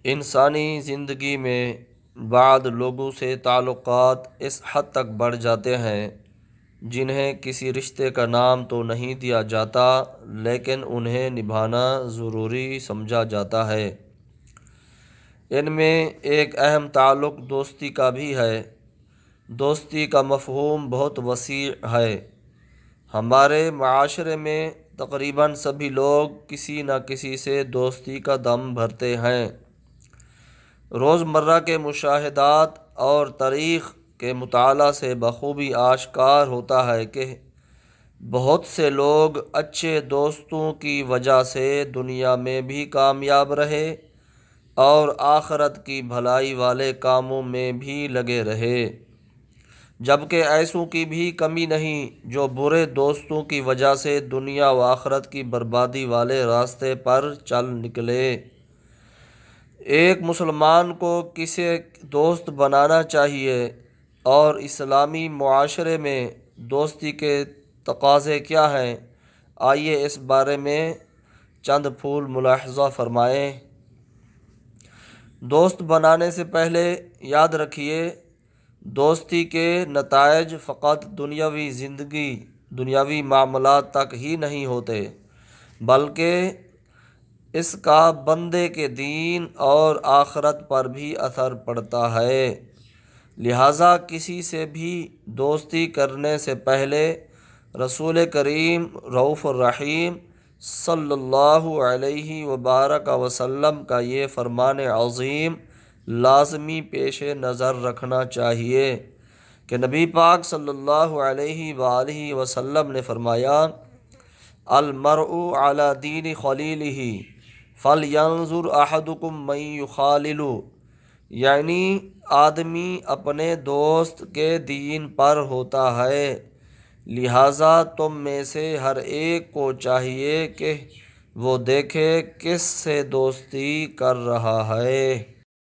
انسانی زندگی میں بعض لوگوں سے تعلقات اس حد تک بڑھ جاتے ہیں جنہیں کسی رشتے کا نام تو نہیں دیا جاتا لیکن انہیں نبھانا ضروری سمجھا جاتا ہے۔ ان میں ایک اہم تعلق دوستی کا بھی ہے۔ دوستی کا مفہوم بہت وسیع ہے۔ ہمارے معاشرے میں تقریباً سبھی لوگ کسی نہ کسی سے دوستی کا دم بھرتے ہیں۔ روزمرہ کے مشاہدات اور تاریخ کے مطالعہ سے بخوبی آشکار ہوتا ہے کہ بہت سے لوگ اچھے دوستوں کی وجہ سے دنیا میں بھی کامیاب رہے اور آخرت کی بھلائی والے کاموں میں بھی لگے رہے، جبکہ ایسوں کی بھی کمی نہیں جو برے دوستوں کی وجہ سے دنیا و آخرت کی بربادی والے راستے پر چل نکلے۔ ایک مسلمان کو کسے دوست بنانا چاہیے اور اسلامی معاشرے میں دوستی کے تقاضے کیا ہیں، آئیے اس بارے میں چند پھول ملاحظہ فرمائیں۔ دوست بنانے سے پہلے یاد رکھیے، دوستی کے نتائج فقط دنیاوی معاملات تک ہی نہیں ہوتے، بلکہ اس کا بندے کے دین اور آخرت پر بھی اثر پڑتا ہے۔ لہٰذا کسی سے بھی دوستی کرنے سے پہلے رسول کریم رؤوف الرحیم صلی اللہ علیہ وبارک وسلم کا یہ فرمان عظیم لازمی پیش نظر رکھنا چاہیے کہ نبی پاک صلی اللہ علیہ وآلہ وسلم نے فرمایا، المرء علی دین خلیلہ فلینظر احدکم من یخالل، یعنی آدمی اپنے دوست کے دین پر ہوتا ہے، لہٰذا تم میں سے ہر ایک کو چاہیے کہ وہ دیکھے کس سے دوستی کر رہا ہے۔